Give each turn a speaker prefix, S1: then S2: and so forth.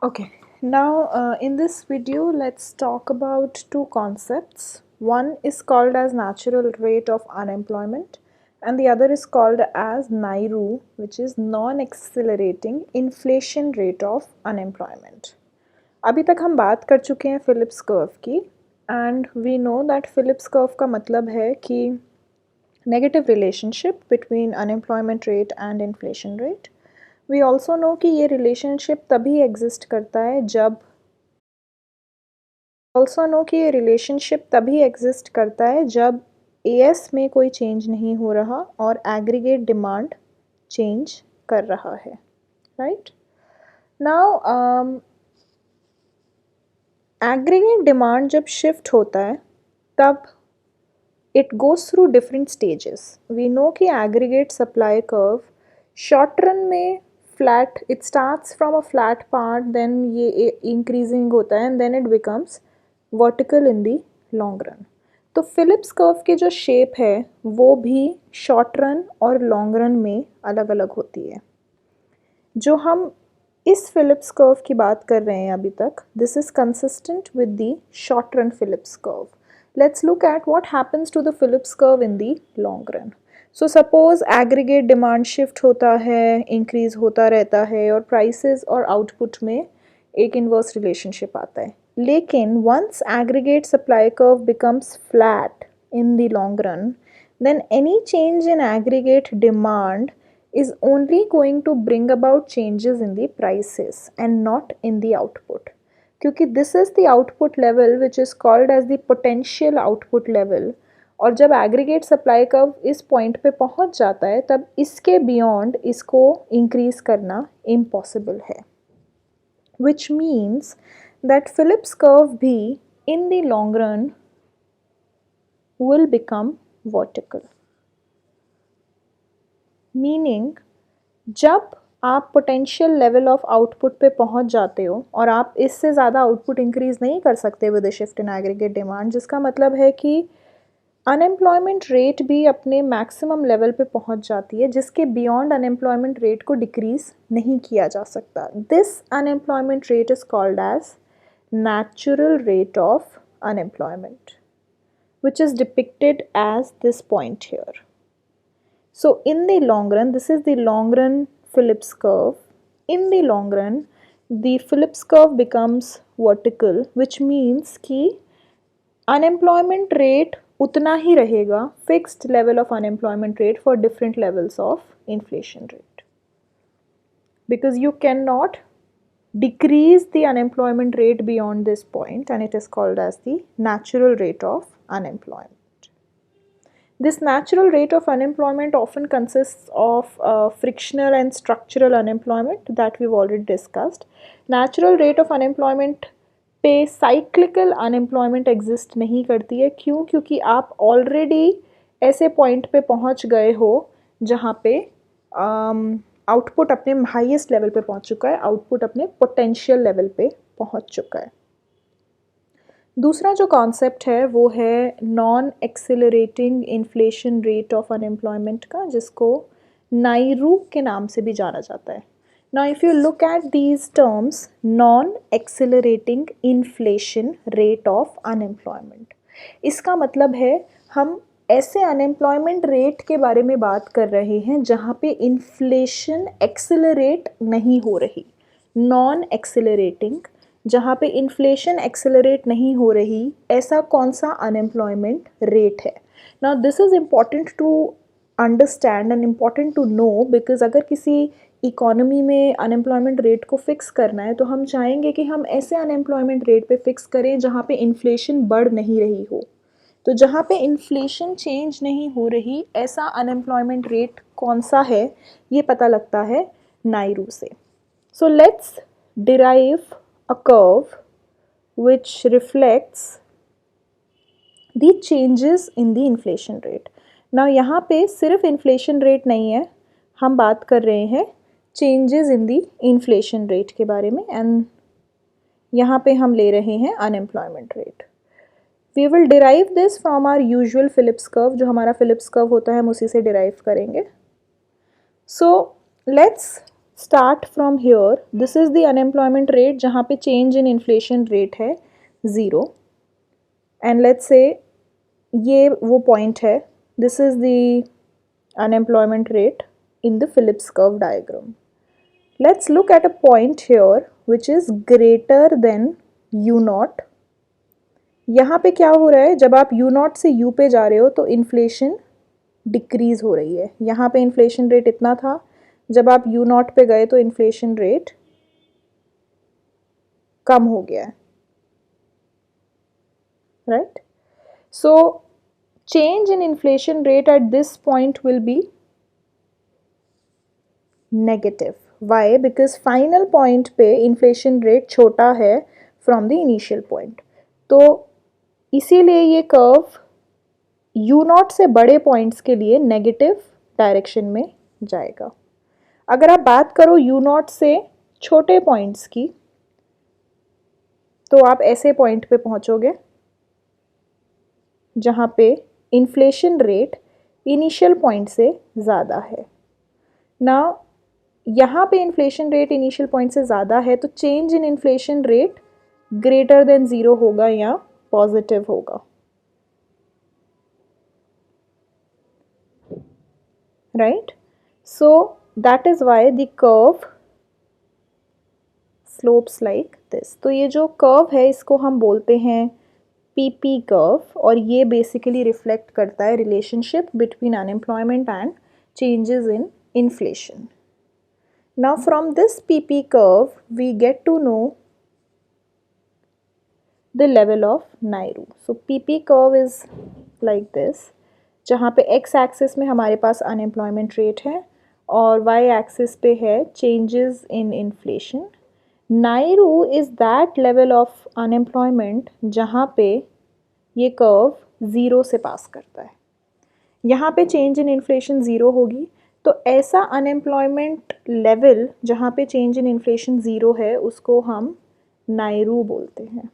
S1: Okay, now in this video, let's talk about two concepts. One is called as natural rate of unemployment, and the other is called as NAIRU, which is non-accelerating inflation rate of unemployment. अभी तक हम बात कर चुके हैं Phillips curve की, and we know that Phillips curve का मतलब है कि negative relationship between unemployment rate and inflation rate. We also know कि ये रिलेशनशिप तभी एग्जिस्ट करता है जब एएस में कोई चेंज नहीं हो रहा और एग्रीगेट डिमांड चेंज कर रहा है. राइट नाउ एग्रीगेट डिमांड जब शिफ्ट होता है तब it goes through different stages. We know कि aggregate supply curve short run में flat, it starts from a flat part, then ये increasing होता है and then it becomes vertical in the long run. तो Philips curve की जो shape है वो भी शॉर्ट रन और लॉन्ग रन में अलग अलग होती है. जो हम इस फिलिप्स कर्व की बात कर रहे हैं अभी तक, this is consistent with the short run Phillips curve. Let's look at what happens to the Phillips curve in the long run. So suppose aggregate demand shift होता है, increase होता रहता है और prices और output में एक inverse relationship आता है. लेकिन once aggregate supply curve becomes flat in the long run, then any change in aggregate demand is only going to bring about changes in the prices and not in the output. क्योंकि this is the output level which is called as the potential output level. और जब aggregate supply curve इस point पे पहुंच जाता है तब इसके बियॉन्ड इसको इंक्रीज करना इम्पॉसिबल है. Which means that Phillips curve भी in the long run will become vertical. Meaning जब आप पोटेंशियल लेवल ऑफ आउटपुट पे पहुंच जाते हो और आप इससे ज़्यादा आउटपुट इंक्रीज़ नहीं कर सकते with the shift in aggregate demand, जिसका मतलब है कि अनएम्प्लॉयमेंट रेट भी अपने मैक्सिमम लेवल पे पहुंच जाती है जिसके बियॉन्ड अनएम्प्लॉयमेंट रेट को डिक्रीज़ नहीं किया जा सकता. This unemployment rate is called as natural rate of unemployment which is depicted as this point here. So in the long run, this is the long run Phillips curve. In the long run, the Phillips curve becomes vertical, which means कि unemployment rate उतना ही रहेगा, fixed level of unemployment rate for different levels of inflation rate. Because you cannot decrease the unemployment rate beyond this point, and it is called as the natural rate of unemployment. This natural rate of unemployment often consists of frictional and structural unemployment that we've already discussed. Natural rate of unemployment पे cyclical unemployment exist नहीं करती है. क्यों? क्योंकि आप already ऐसे point पे पहुंच गए हो जहाँ पे output अपने highest level पे पहुंच चुका है, output अपने potential level पे पहुंच चुका है. दूसरा जो कॉन्सेप्ट है वो है non accelerating inflation rate of unemployment का, जिसको नाइरू के नाम से भी जाना जाता है. Now if you look at these terms, non accelerating inflation rate of unemployment, इसका मतलब है हम ऐसे अनएम्प्लॉयमेंट रेट के बारे में बात कर रहे हैं जहाँ पे इन्फ्लेशन एक्सेलरेट नहीं हो रही. नॉन एक्सेलरेटिंग, जहाँ पे इन्फ्लेशन एक्सेलरेट नहीं हो रही, ऐसा कौन सा अनएम्प्लॉयमेंट रेट है. Now this is important to understand and important to know, because अगर किसी इकोनॉमी में अनएम्प्लॉयमेंट रेट को फिक्स करना है तो हम चाहेंगे कि हम ऐसे अनएम्प्लॉयमेंट रेट पे फिक्स करें जहाँ पे इन्फ्लेशन बढ़ नहीं रही हो. तो जहाँ पे इन्फ्लेशन चेंज नहीं हो रही, ऐसा अनएम्प्लॉयमेंट रेट कौन सा है, ये पता लगता है नाइरू से. So let's derive a curve which reflects the changes in the inflation rate. Now यहाँ पे सिर्फ inflation rate नहीं है, हम बात कर रहे हैं changes in the inflation rate के बारे में, and यहाँ पे हम ले रहे हैं unemployment rate. We will derive this from our usual Phillips curve. जो हमारा Phillips curve होता है हम उसी से derive करेंगे. So let's start from here, this is the unemployment rate जहाँ पे चेंज इन इन्फ्लेशन रेट है 0, एंड लेट्स से ये वो पॉइंट है, this is the unemployment rate in the Phillips curve diagram. Let's look at a point here which is greater than u naught. यहाँ पे क्या हो रहा है, जब आप u naught से u पे जा रहे हो तो इन्फ्लेशन डिक्रीज हो रही है. यहाँ पे इन्फ्लेशन रेट इतना था, जब आप u naught पे गए तो इन्फ्लेशन रेट कम हो गया है, right? So change in inflation rate at this point will be negative. Why? Because final point पे inflation rate छोटा है from the initial point. तो इसीलिए ये कर्व u नॉट से बड़े पॉइंट्स के लिए नेगेटिव डायरेक्शन में जाएगा. अगर आप बात करो u नॉट से छोटे पॉइंट्स की, तो आप ऐसे पॉइंट पे पहुंचोगे जहाँ पे इन्फ्लेशन रेट इनिशियल पॉइंट से ज़्यादा है ना. यहाँ पे इन्फ्लेशन रेट इनिशियल पॉइंट से ज़्यादा है तो change in inflation rate greater than 0 होगा या पॉजिटिव होगा, right? So that is why the curve slopes like this. तो ये जो कर्व है इसको हम बोलते हैं पीपी कर्व, और ये बेसिकली रिफ्लेक्ट करता है relationship between unemployment and changes in inflation. Now from this PP curve we get to know the level of Nairo. So PP curve is like this, जहाँ पे x axis में हमारे पास unemployment rate है और y axis पे है changes in inflation. Nairo is that level of unemployment जहाँ पे ये कर्व 0 से पास करता है. यहाँ पे चेंज इन इन्फ्लेशन 0 होगी, तो ऐसा अनएम्प्लॉयमेंट लेवल जहाँ पे चेंज इन इन्फ्लेशन 0 है उसको हम नायरू बोलते हैं.